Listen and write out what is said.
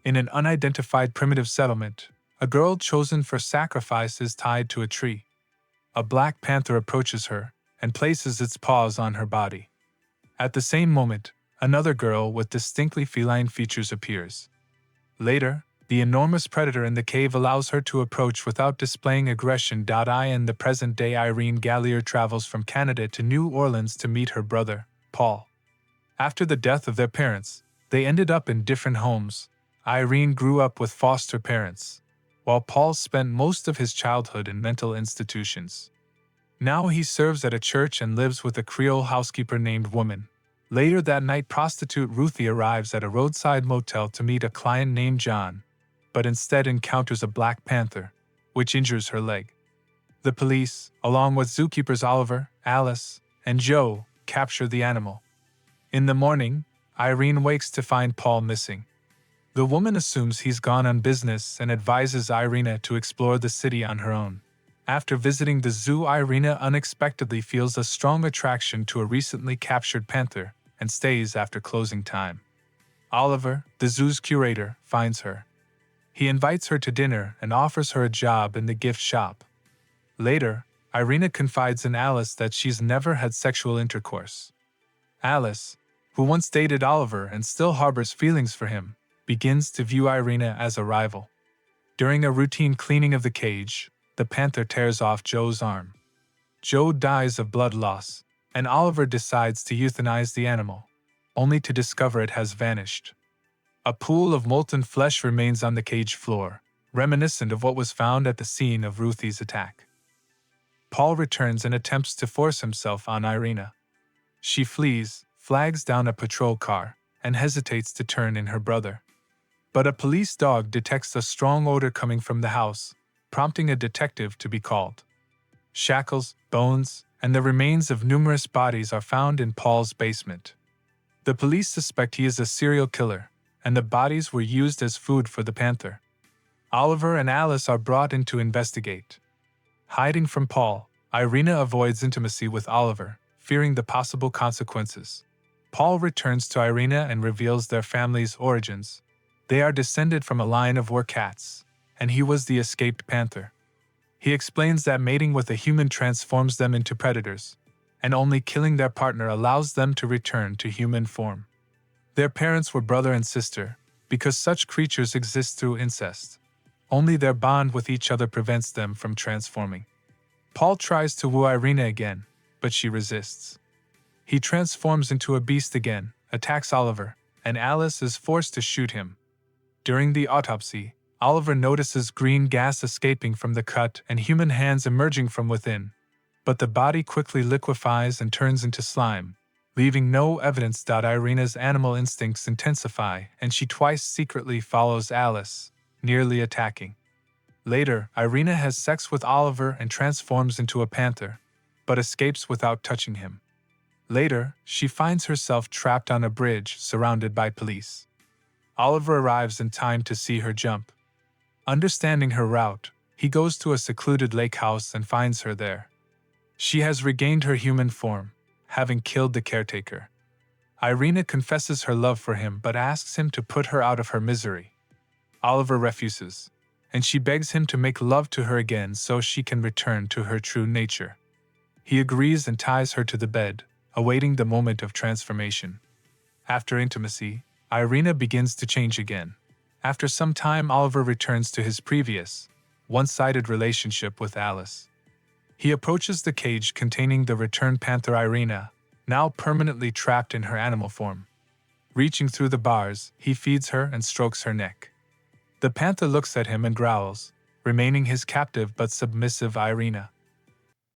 In an unidentified primitive settlement, a girl chosen for sacrifice is tied to a tree. A black panther approaches her and places its paws on her body. At the same moment, another girl with distinctly feline features appears. Later, the enormous predator in the cave allows her to approach without displaying aggression. In the present day, Irene Gallier travels from Canada to New Orleans to meet her brother, Paul. After the death of their parents, they ended up in different homes. Irene grew up with foster parents, while Paul spent most of his childhood in mental institutions. Now he serves at a church and lives with a Creole housekeeper named Woman. Later that night, prostitute Ruthie arrives at a roadside motel to meet a client named John, but instead encounters a black panther, which injures her leg. The police, along with zookeepers Oliver, Alice, and Joe, capture the animal. In the morning, Irene wakes to find Paul missing. The woman assumes he's gone on business and advises Irina to explore the city on her own. After visiting the zoo, Irina unexpectedly feels a strong attraction to a recently captured panther and stays after closing time. Oliver, the zoo's curator, finds her. He invites her to dinner and offers her a job in the gift shop. Later, Irina confides in Alice that she's never had sexual intercourse. Alice, who once dated Oliver and still harbors feelings for him, begins to view Irina as a rival. During a routine cleaning of the cage, the panther tears off Joe's arm. Joe dies of blood loss, and Oliver decides to euthanize the animal, only to discover it has vanished. A pool of molten flesh remains on the cage floor, reminiscent of what was found at the scene of Ruthie's attack. Paul returns and attempts to force himself on Irina. She flees, flags down a patrol car, and hesitates to turn in her brother. But a police dog detects a strong odor coming from the house, prompting a detective to be called. Shackles, bones, and the remains of numerous bodies are found in Paul's basement. The police suspect he is a serial killer, and the bodies were used as food for the panther. Oliver and Alice are brought in to investigate. Hiding from Paul, Irina avoids intimacy with Oliver, fearing the possible consequences. Paul returns to Irina and reveals their family's origins. They are descended from a line of wercats, and he was the escaped panther. He explains that mating with a human transforms them into predators, and only killing their partner allows them to return to human form. Their parents were brother and sister, because such creatures exist through incest. Only their bond with each other prevents them from transforming. Paul tries to woo Irina again, but she resists. He transforms into a beast again, attacks Oliver, and Alice is forced to shoot him. During the autopsy, Oliver notices green gas escaping from the cut and human hands emerging from within, but the body quickly liquefies and turns into slime, leaving no evidence. Irina's animal instincts intensify, and she twice secretly follows Alice, nearly attacking. Later, Irina has sex with Oliver and transforms into a panther, but escapes without touching him. Later, she finds herself trapped on a bridge surrounded by police. Oliver arrives in time to see her jump. Understanding her route, he goes to a secluded lake house and finds her there. She has regained her human form, having killed the caretaker. Irina confesses her love for him but asks him to put her out of her misery. Oliver refuses, and she begs him to make love to her again so she can return to her true nature. He agrees and ties her to the bed, awaiting the moment of transformation. After intimacy, Irina begins to change again. After some time, Oliver returns to his previous, one-sided relationship with Alice. He approaches the cage containing the returned panther Irina, now permanently trapped in her animal form. Reaching through the bars, he feeds her and strokes her neck. The panther looks at him and growls, remaining his captive but submissive Irina.